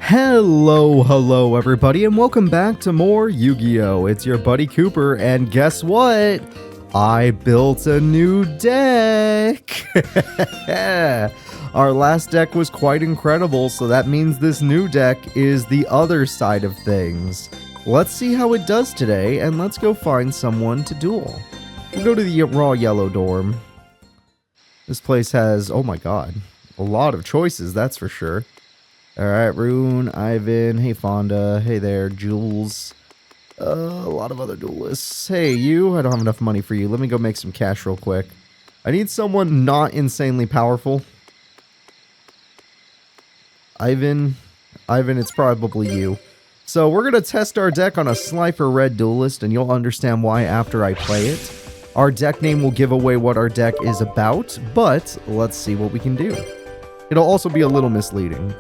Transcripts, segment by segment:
Hello everybody, and welcome back to more Yu-Gi-Oh! It's your buddy Cooper, and guess what? I built a new deck! Our last deck was quite incredible, so that means this new deck is the other side of things. Let's see how it does today, and let's go find someone to duel. We'll go to the raw yellow dorm. This place has, oh my god, a lot of choices, that's for sure. Alright, Rune, Ivan, hey Fonda, hey there, Jules, a lot of other duelists. Hey you, I don't have enough money for you, let me go make some cash real quick. I need someone not insanely powerful. Ivan, it's probably you. So we're going to test our deck on a Slifer Red duelist, and you'll understand why after I play it. Our deck name will give away what our deck is about, but let's see what we can do. It'll also be a little misleading.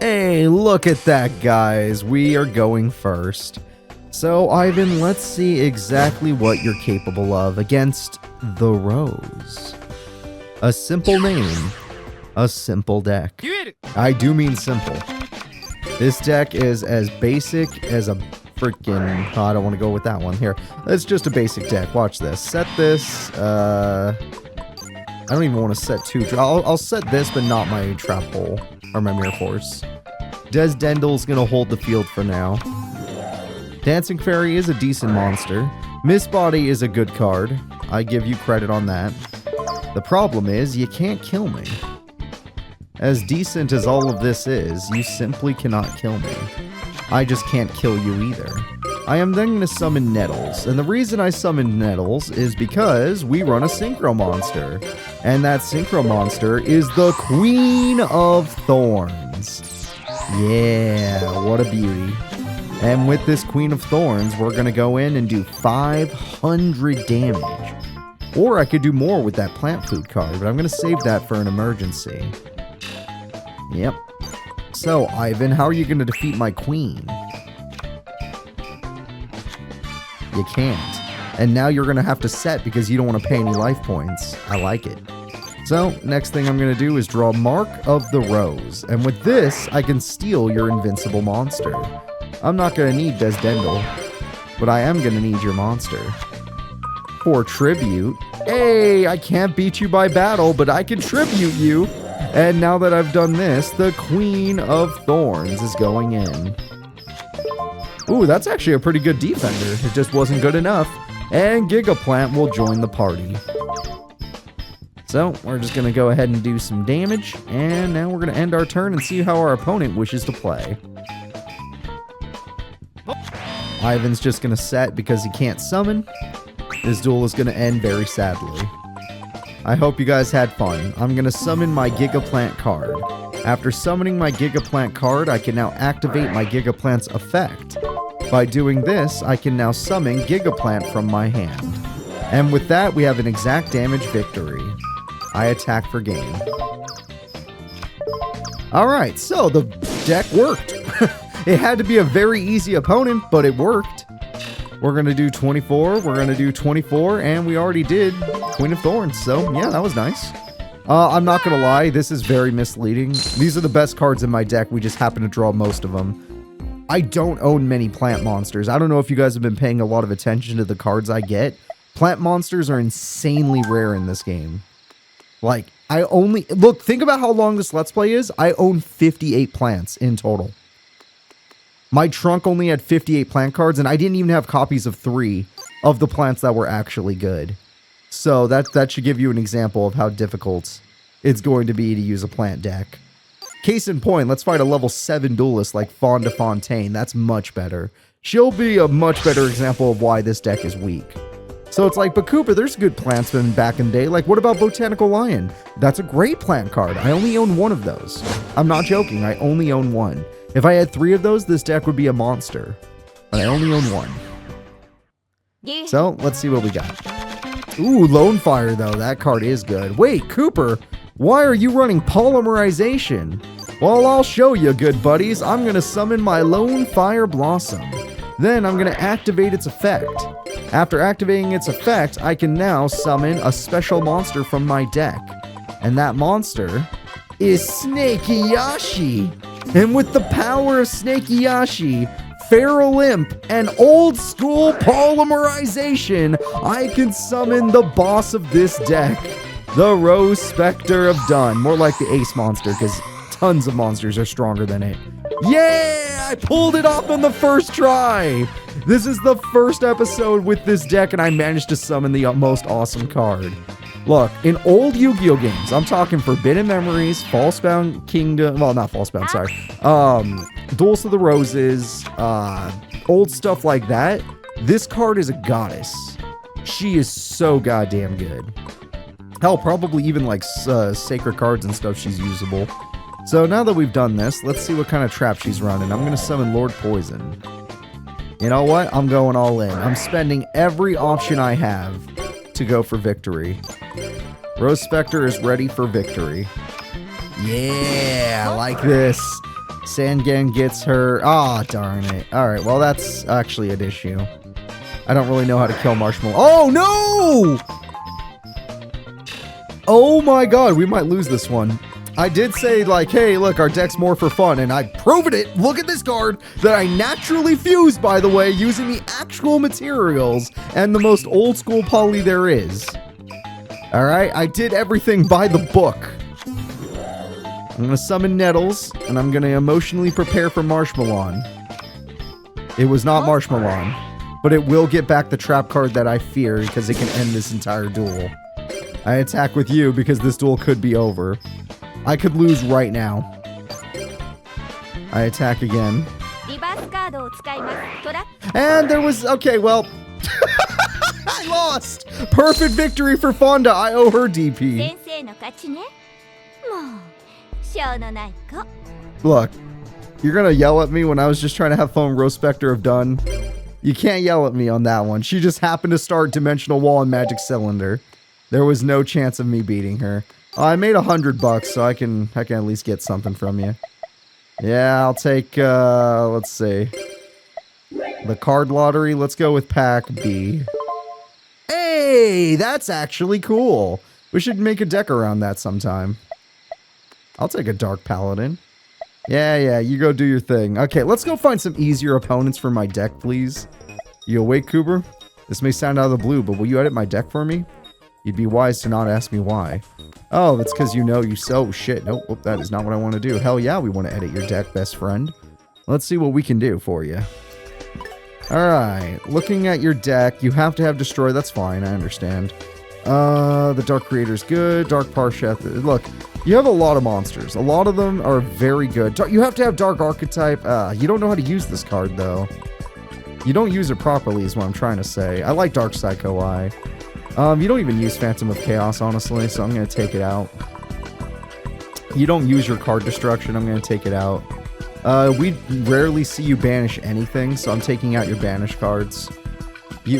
Hey, look at that, guys. We are going first. So, Ivan, let's see exactly what you're capable of against the Rose. A simple name, a simple deck. I do mean simple. This deck is as basic as a freaking... Oh, I don't want to go with that one. Here, it's just a basic deck. Watch this. Set this. I don't even want to set two. I'll set this, but not my trap hole or my mirror force. Desdendel's gonna hold the field for now. Dancing Fairy is a decent monster. Miss Body is a good card. I give you credit on that. The problem is, you can't kill me. As decent as all of this is, you simply cannot kill me. I just can't kill you either. I am then going to summon Nettles, and the reason I summoned Nettles is because we run a Synchro Monster. And that Synchro Monster is the Queen of Thorns. Yeah, what a beauty. And with this Queen of Thorns, we're going to go in and do 500 damage. Or I could do more with that plant food card, but I'm going to save that for an emergency. Yep. So, Ivan, how are you going to defeat my queen? You can't. And now you're going to have to set because you don't want to pay any life points. I like it. So, next thing I'm going to do is draw Mark of the Rose. And with this, I can steal your invincible monster. I'm not going to need Desdendel, but I am going to need your monster. For tribute, hey, I can't beat you by battle, but I can tribute you. And now that I've done this, the Queen of Thorns is going in. Ooh, that's actually a pretty good defender. It just wasn't good enough. And Gigaplant will join the party. So, we're just going to go ahead and do some damage. And now we're going to end our turn and see how our opponent wishes to play. Ivan's just going to set because he can't summon. This duel is going to end very sadly. I hope you guys had fun. I'm going to summon my Gigaplant card. After summoning my Gigaplant card, I can now activate my Gigaplant's effect. By doing this, I can now summon Gigaplant from my hand. And with that, we have an exact damage victory. I attack for game. Alright, so the deck worked. It had to be a very easy opponent, but it worked. We're going to do 24, we're going to do 24, and we already did Queen of Thorns, so yeah, that was nice. I'm not going to lie, this is very misleading. These are the best cards in my deck, we just happen to draw most of them. I don't own many plant monsters. I don't know if you guys have been paying a lot of attention to the cards I get. Plant monsters are insanely rare in this game. Like, I only... Look, think about how long this Let's Play is. I own 58 plants in total. My trunk only had 58 plant cards, and I didn't even have copies of 3 of the plants that were actually good. So that should give you an example of how difficult it's going to be to use a plant deck. Case in point, let's fight a level 7 duelist like Fonda Fontaine. That's much better. She'll be a much better example of why this deck is weak. So it's like, but Cooper, there's good plants from back in the day. Like, what about Botanical Lion? That's a great plant card. I only own 1 of those. I'm not joking. I only own 1. If I had 3 of those, this deck would be a monster. But I only own 1. Yeah. So, let's see what we got. Ooh, Lone Fire, though. That card is good. Wait, Cooper, why are you running Polymerization? Well, I'll show you, good buddies. I'm going to summon my Lone Fire Blossom. Then I'm going to activate its effect. After activating its effect, I can now summon a special monster from my deck. And that monster is Snakeyashi. And with the power of Snakeyashi, Feral Imp, and old school polymerization, I can summon the boss of this deck, the Rose Spectre of Dunn. More like the Ace monster, because tons of monsters are stronger than it. Yeah, I pulled it off on the first try. This is the first episode with this deck, and I managed to summon the most awesome card. Look, in old Yu-Gi-Oh games, I'm talking Forbidden Memories, Falsebound Kingdom, well, not Falsebound, sorry, Duels of the Roses, old stuff like that. This card is a goddess. She is so goddamn good. Hell, probably even like sacred cards and stuff, she's usable. So now that we've done this, let's see what kind of trap she's running. I'm going to summon Lord Poison. You know what? I'm going all in. I'm spending every option I have to go for victory. Rose Spectre is ready for victory. Yeah, like this. Sangan gets her. Ah, darn it. Alright, well, that's actually an issue. I don't really know how to kill Marshmallow. Oh, no! Oh my god, we might lose this one. I did say, like, hey, look, our deck's more for fun, and I've proven it. Look at this card that I naturally fused, by the way, using the actual materials and the most old school poly there is. Alright, I did everything by the book. I'm going to summon Nettles, and I'm going to emotionally prepare for Marshmallow. It was not Marshmallow, but it will get back the trap card that I fear because it can end this entire duel. I attack with you because this duel could be over. I could lose right now. I attack again. And there was... Okay, well... I lost! Perfect victory for Fonda. I owe her DP. Look, you're gonna yell at me when I was just trying to have fun with Rose Spectre of Dunn. You can't yell at me on that one. She just happened to start Dimensional Wall and Magic Cylinder. There was no chance of me beating her. I made $100, so I can at least get something from you. Yeah, I'll take, let's see. The card lottery. Let's go with pack B. Hey, that's actually cool. We should make a deck around that sometime. I'll take a Dark Paladin. Yeah, you go do your thing. Okay, let's go find some easier opponents for my deck, please. You awake, Cooper? This may sound out of the blue, but will you edit my deck for me? You'd be wise to not ask me why. Oh, that's because you know you so shit. Nope, that is not what I want to do. Hell yeah, we want to edit your deck, best friend. Let's see what we can do for you. Alright, looking at your deck, you have to have Destroy. That's fine, I understand. The Dark Creator's good. Dark Parsheth. Look, you have a lot of monsters. A lot of them are very good. You have to have Dark Archetype. You don't know how to use this card, though. You don't use it properly is what I'm trying to say. I like Dark Psycho Eye. You don't even use Phantom of Chaos, honestly, so I'm going to take it out. You don't use your card destruction. I'm going to take it out. We rarely see you banish anything, so I'm taking out your banish cards. You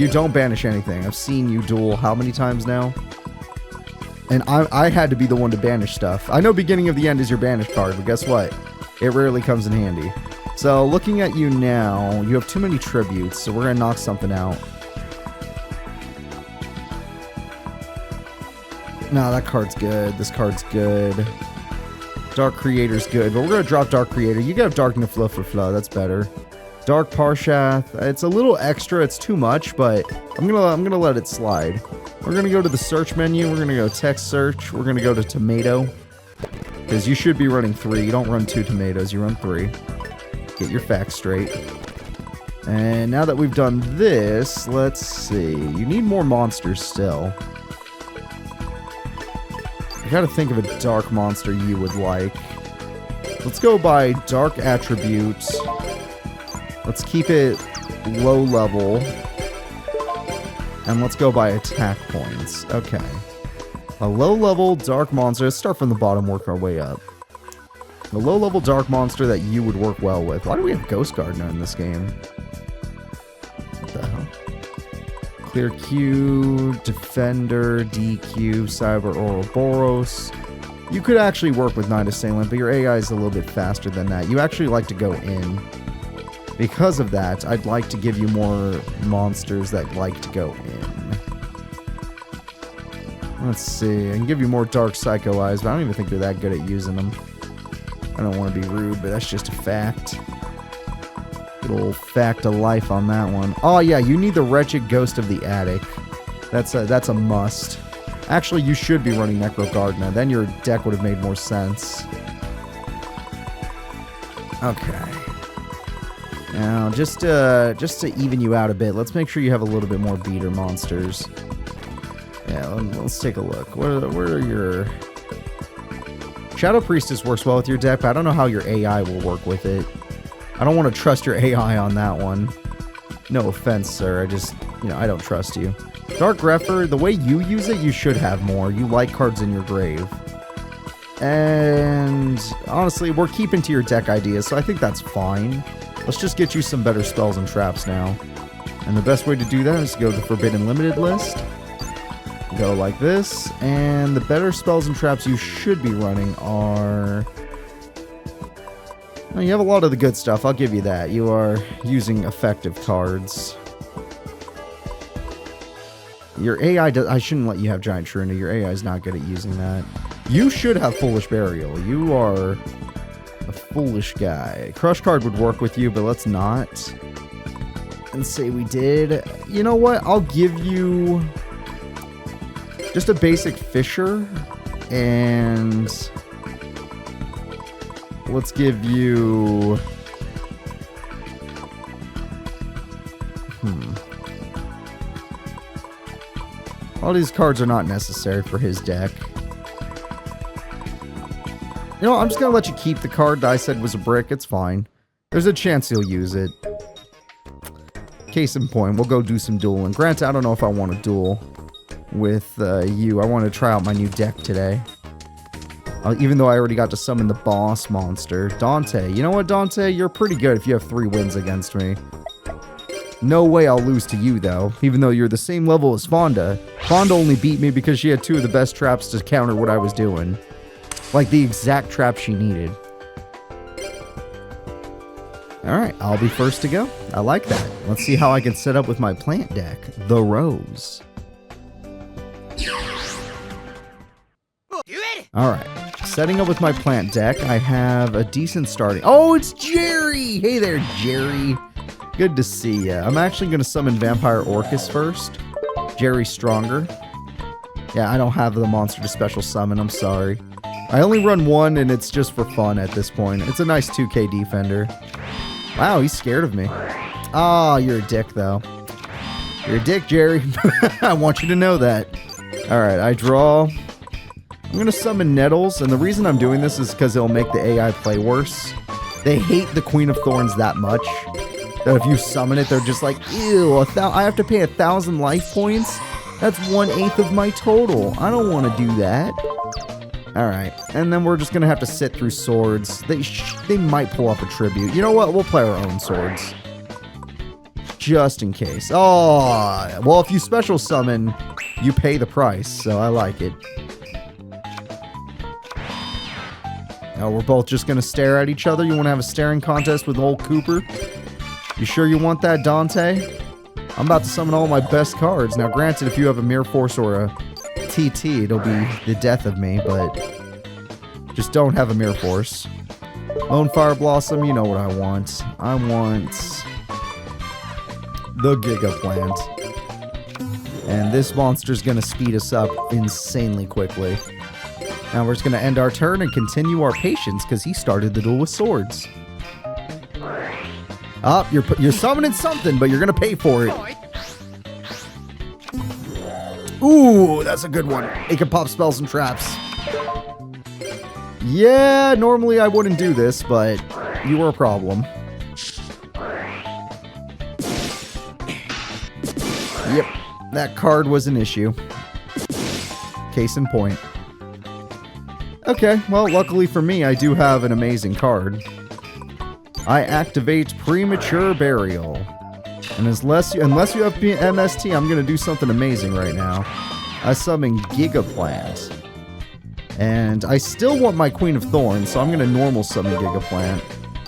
don't banish anything. I've seen you duel how many times now? And I had to be the one to banish stuff. I know Beginning of the End is your banish card, but guess what? It rarely comes in handy. So, looking at you now, you have too many tributes, so we're going to knock something out. No, that card's good. This card's good. Dark Creator's good, but we're going to drop Dark Creator. You can have Dark Niflo for Flow. That's better. Dark Parshath. It's a little extra. It's too much, but I'm gonna let it slide. We're going to go to the search menu. We're going to go text search. We're going to go to tomato. Because you should be running 3. You don't run 2 tomatoes. You run 3. Get your facts straight. And now that we've done this, let's see. You need more monsters still. I gotta think of a dark monster you would like. Let's go by dark attributes. Let's keep it low level. And let's go by attack points. Okay. A low level dark monster. Let's start from the bottom, work our way up. A low level dark monster that you would work well with. Why do we have Ghost Gardener in this game? What the hell? Clear Q, Defender, DQ, Cyber Ouroboros. You could actually work with Night Assailant, but your AI is a little bit faster than that. You actually like to go in. Because of that, I'd like to give you more monsters that like to go in. Let's see. I can give you more Dark Psycho Eyes, but I don't even think they're that good at using them. I don't want to be rude, but that's just a fact. Good old fact of life on that one. Oh, yeah, you need the Wretched Ghost of the Attic. That's a must. Actually, you should be running Necro Gardener. Then your deck would have made more sense. Okay. Now, just to even you out a bit, let's make sure you have a little bit more beater monsters. Yeah, let's take a look. Where are your... Shadow Priestess works well with your deck, but I don't know how your AI will work with it. I don't want to trust your AI on that one. No offense, sir. I don't trust you. Dark Grepher, the way you use it, you should have more. You like cards in your grave. And honestly, we're keeping to your deck ideas, so I think that's fine. Let's just get you some better spells and traps now. And the best way to do that is to go to the Forbidden Limited list. Go like this, and the better spells and traps you should be running are... Well, you have a lot of the good stuff, I'll give you that. You are using effective cards. Your AI does... I shouldn't let you have Giant Shruna. Your AI is not good at using that. You should have Foolish Burial. You are a foolish guy. Crush card would work with you, but let's not. And say we did. You know what? I'll give you... just a basic Fisher, and let's give you... All these cards are not necessary for his deck. You know, I'm just going to let you keep the card that I said was a brick. It's fine. There's a chance he'll use it. Case in point, we'll go do some dueling. Granted, I don't know if I want to duel with you. I want to try out my new deck today. Even though I already got to summon the boss monster. Dante. You know what, Dante? You're pretty good if you have 3 wins against me. No way I'll lose to you, though. Even though you're the same level as Fonda. Fonda only beat me because she had 2 of the best traps to counter what I was doing. Like the exact trap she needed. Alright, I'll be first to go. I like that. Let's see how I can set up with my plant deck. The Rose. Alright, setting up with my plant deck, I have a decent starting... Oh, it's Jerry! Hey there, Jerry. Good to see ya. I'm actually going to summon Vampire Orcus first. Jerry's stronger. Yeah, I don't have the monster to special summon, I'm sorry. I only run 1, and it's just for fun at this point. It's a nice 2k defender. Wow, he's scared of me. Ah, you're a dick, though. You're a dick, Jerry. I want you to know that. Alright, I draw... I'm going to summon Nettles, and the reason I'm doing this is because it'll make the AI play worse. They hate the Queen of Thorns that much, that if you summon it, they're just like, ew, I have to pay 1,000 life points? That's 1/8 of my total. I don't want to do that. Alright, and then we're just going to have to sit through swords. They might pull up a tribute. You know what? We'll play our own swords. Just in case. Oh, well, if you special summon, you pay the price, so I like it. Oh, we're both just going to stare at each other? You want to have a staring contest with old Cooper? You sure you want that, Dante? I'm about to summon all my best cards. Now, granted, if you have a Mirror Force or a TT, it'll be the death of me, but just don't have a Mirror Force. Lone Fire Blossom, you know what I want. I want the Giga Plant. And this monster's going to speed us up insanely quickly. Now we're just going to end our turn and continue our patience because he started the duel with swords. Oh, you're summoning something, but you're going to pay for it. Ooh, that's a good one. It can pop spells and traps. Yeah, normally I wouldn't do this, but you were a problem. Yep, that card was an issue. Case in point. Okay, well, luckily for me, I do have an amazing card. I activate Premature Burial. And unless you have MST, I'm going to do something amazing right now. I summon Gigaplant. And I still want my Queen of Thorns, so I'm going to normal summon Gigaplant.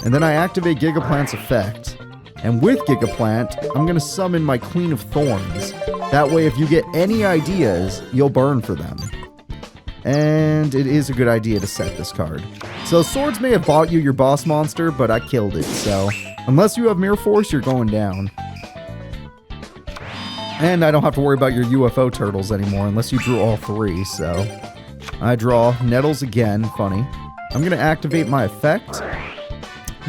And then I activate Gigaplant's effect. And with Gigaplant, I'm going to summon my Queen of Thorns. That way, if you get any ideas, you'll burn for them. And it is a good idea to set this card. So swords may have bought you your boss monster, but I killed it. So unless you have Mirror Force, you're going down. And I don't have to worry about your UFO turtles anymore unless you drew all 3. So I draw Nettles again. Funny. I'm going to activate my effect.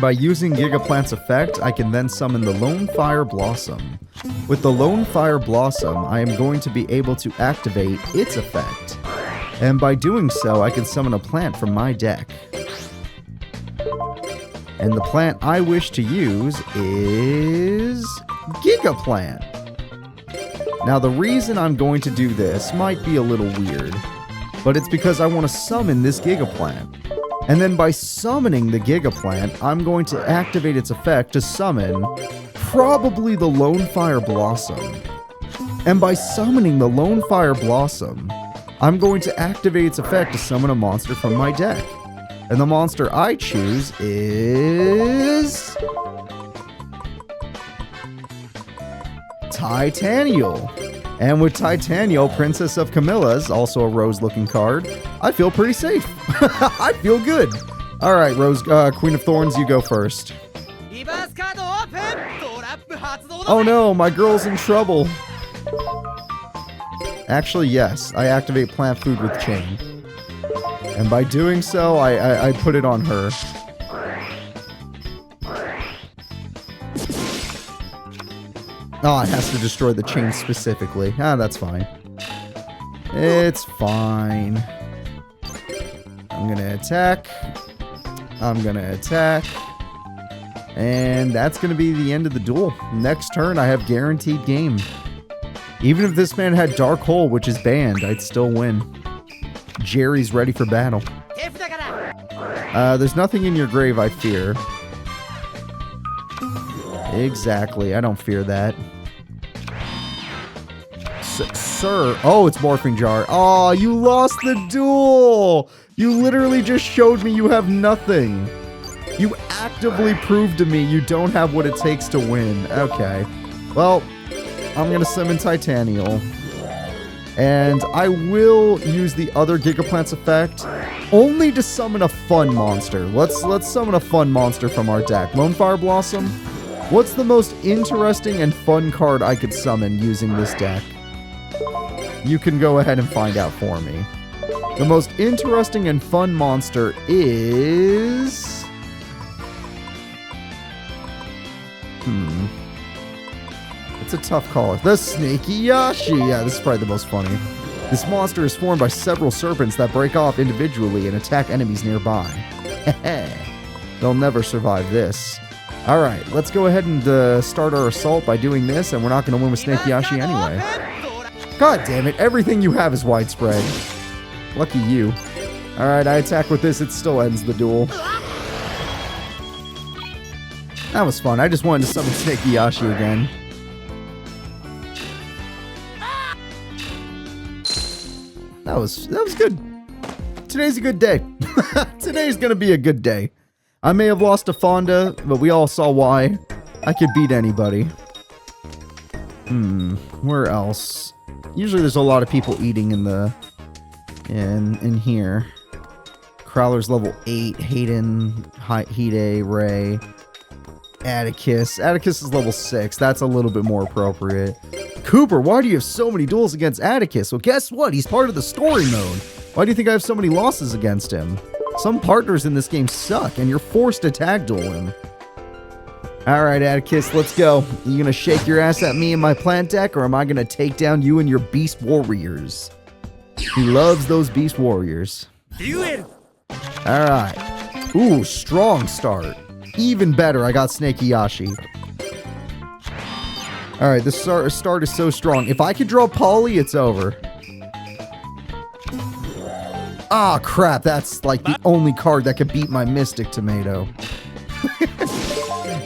By using Gigaplant's effect, I can then summon the Lone Fire Blossom. With the Lone Fire Blossom, I am going to be able to activate its effect. And by doing so, I can summon a plant from my deck. And the plant I wish to use is Gigaplant. Now, the reason I'm going to do this might be a little weird, but it's because I want to summon this Gigaplant. And then by summoning the Gigaplant, I'm going to activate its effect to summon probably the Lone Fire Blossom. And by summoning the Lone Fire Blossom, I'm going to activate its effect to summon a monster from my deck. And the monster I choose is Titanial. And with Titanial, Princess of Camilla's, also a rose-looking card, I feel pretty safe. I feel good. All right, Queen of Thorns, you go first. Oh no, my girl's in trouble. Actually, yes, I activate Plant Food with Chain. And by doing so, I put it on her. Oh, it has to destroy the chain specifically. Ah, that's fine. It's fine. I'm gonna attack. I'm gonna attack. And that's gonna be the end of the duel. Next turn, I have guaranteed game. Even if this man had Dark Hole, which is banned, I'd still win. Jerry's ready for battle. There's nothing in your grave I fear. Exactly, I don't fear that. Sir. Oh, it's Morphing Jar. Oh, you lost the duel! You literally just showed me you have nothing. You actively proved to me you don't have what it takes to win. Okay. Well, I'm gonna summon Titanial. And I will use the other Gigaplant's effect only to summon a fun monster. Let's summon a fun monster from our deck. Lone Fire Blossom. What's the most interesting and fun card I could summon using this deck? You can go ahead and find out for me. The most interesting and fun monster is... It's a tough call. The Snaky Yashi. Yeah, this is probably the most funny. This monster is formed by several serpents that break off individually and attack enemies nearby. They'll never survive this. Alright, let's go ahead and start our assault by doing this, and we're not going to win with Snaky Yashi anyway. God damn it, everything you have is widespread. Lucky you. Alright, I attack with this, it still ends the duel. That was fun, I just wanted to summon Snaky Yashi again. That was good. Today's a good day. Today's gonna be a good day. I may have lost to Fonda, but we all saw why. I could beat anybody. Where else? Usually there's a lot of people eating in here. Crowler's level 8, Hayden, Hide, Ray, Atticus. Atticus is level 6. That's a little bit more appropriate. Cooper, why do you have so many duels against Atticus? Well, guess what? He's part of the story mode. Why do you think I have so many losses against him? Some partners in this game suck, and you're forced to tag duel him. Alright, Atticus, let's go. You gonna shake your ass at me and my plant deck, or am I gonna take down you and your beast warriors? He loves those beast warriors. Alright. Ooh, strong start. Even better, I got Snaky Yashi. Alright, this start is so strong. If I could draw Polly, it's over. Ah, crap. That's like the only card that could beat my Mystic Tomato.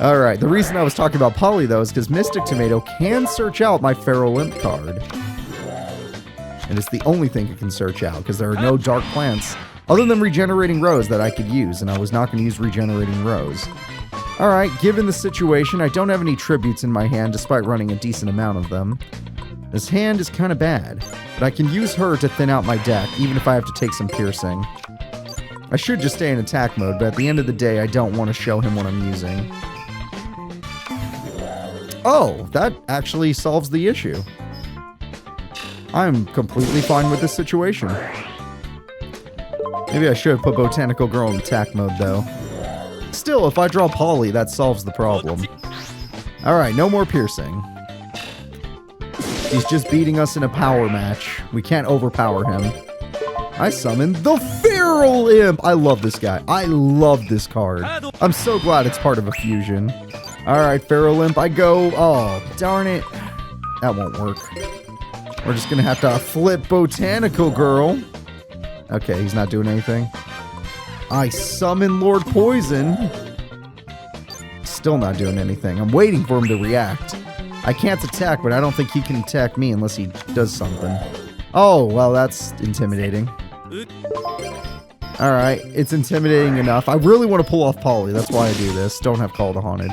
Alright, the reason I was talking about Polly, though, is because Mystic Tomato can search out my Feral Imp card. And it's the only thing it can search out, because there are no dark plants, other than Regenerating Rose, that I could use, and I was not going to use Regenerating Rose. Alright, given the situation, I don't have any tributes in my hand, despite running a decent amount of them. His hand is kind of bad, but I can use her to thin out my deck, even if I have to take some piercing. I should just stay in attack mode, but at the end of the day, I don't want to show him what I'm using. Oh, that actually solves the issue. I'm completely fine with this situation. Maybe I should put Botanical Girl in attack mode, though. Still, if I draw Polly, that solves the problem. Alright, no more piercing. He's just beating us in a power match. We can't overpower him. I summoned the Feral Imp! I love this guy. I love this card. I'm so glad it's part of a fusion. Alright, Feral Imp, I go. Oh, darn it. That won't work. We're just gonna have to flip Botanical Girl. Okay, he's not doing anything. I summon Lord Poison. Still not doing anything. I'm waiting for him to react. I can't attack, but I don't think he can attack me unless he does something. Oh, well, that's intimidating. Alright, it's intimidating enough. I really want to pull off Polly. That's why I do this. Don't have Call to Haunted.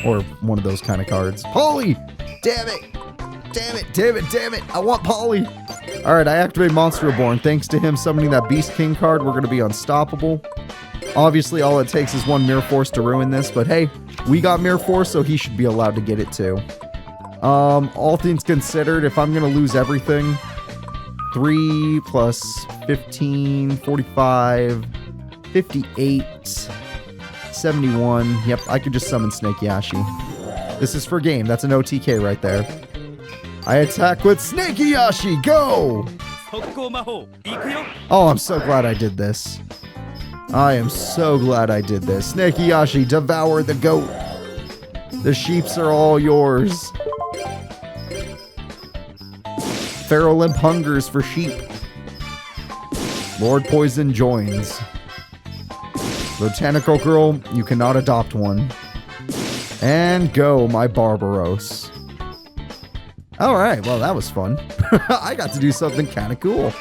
Or one of those kind of cards. Polly! Damn it! Damn it, damn it, damn it! I want Polly! Alright, I activate Monster Reborn. Thanks to him summoning that Beast King card, we're going to be unstoppable. Obviously, all it takes is one Mirror Force to ruin this, but hey, we got Mirror Force, so he should be allowed to get it too. All things considered, if I'm going to lose everything, 3 plus 15, 45, 58, 71. Yep, I could just summon Snake Yashi. This is for game. That's an OTK right there. I attack with Snake Yashi. Go! Oh, I'm so glad I did this. I am so glad I did this. Snake Yashi, devour the goat. The sheeps are all yours. Feral Imp hungers for sheep. Lord Poison joins. Botanical Girl, you cannot adopt one. And go, my Barbaros. Alright, well that was fun. I got to do something kind of cool.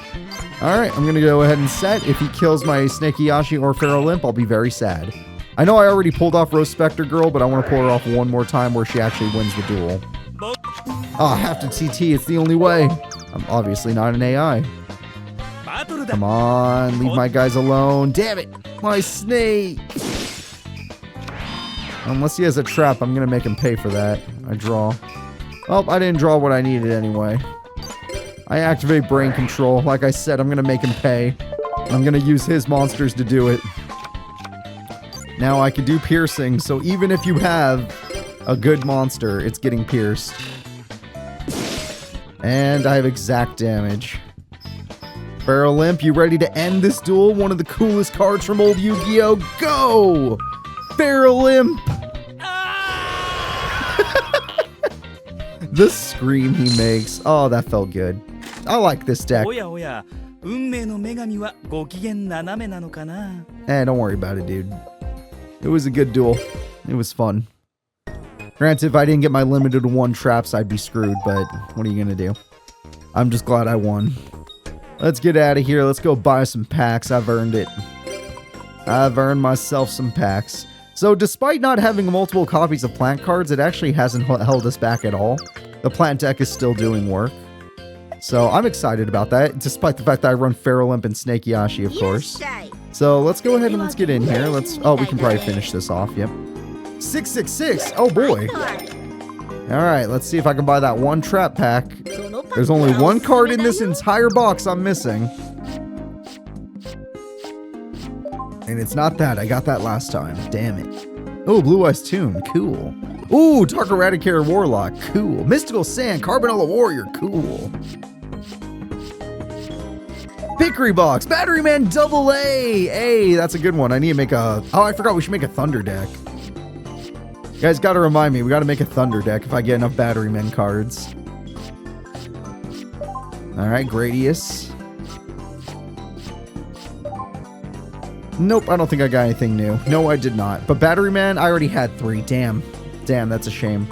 Alright, I'm going to go ahead and set. If he kills my Snake Yashi or Feral Imp, I'll be very sad. I know I already pulled off Rose Spectre Girl, but I want to pull her off one more time where she actually wins the duel. Oh, I have to TT, it's the only way. I'm obviously not an AI. Come on, leave my guys alone. Damn it, my snake. Unless he has a trap, I'm going to make him pay for that. I draw. Oh, I didn't draw what I needed anyway. I activate Brain Control. Like I said, I'm going to make him pay. I'm going to use his monsters to do it. Now I can do piercing, so even if you have a good monster, it's getting pierced. And I have exact damage. Feral Imp, you ready to end this duel? One of the coolest cards from old Yu-Gi-Oh! Go! Feral Imp! The scream he makes. Oh, that felt good. I like this deck. Eh, don't worry about it, dude. It was a good duel. It was fun. Granted, if I didn't get my limited to 1 traps, I'd be screwed, but what are you gonna do? I'm just glad I won. Let's get out of here. Let's go buy some packs. I've earned it. I've earned myself some packs. So despite not having multiple copies of plant cards, it actually hasn't held us back at all. The plant deck is still doing work. So I'm excited about that, despite the fact that I run Feral Imp and Snake Yashi, of course. So let's go ahead and let's get in here. Oh, we can probably finish this off. Yep. 666. Oh boy. All right, let's see if I can buy that 1 trap pack. There's only 1 card in this entire box I'm missing. And it's not that. I got that last time. Damn it. Oh, Blue Eyes Tune. Cool. Ooh, Dark Eradicator Warlock. Cool. Mystical Sand. Carbonella Warrior. Cool. Hickory Box. Battery Man Double A. Hey, that's a good one. I need to make a... Oh, I forgot we should make a Thunder deck. You guys got to remind me. We got to make a Thunder deck if I get enough Battery Men cards. All right, Gradius. Nope, I don't think I got anything new. No, I did not. But Battery Man, I already had 3. Damn. Damn, that's a shame.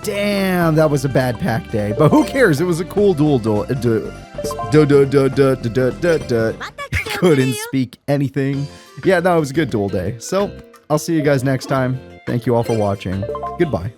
Damn, that was a bad pack day. But who cares? It was a cool duel. Couldn't speak anything. Yeah, no, it was a good duel day. So, I'll see you guys next time. Thank you all for watching. Goodbye.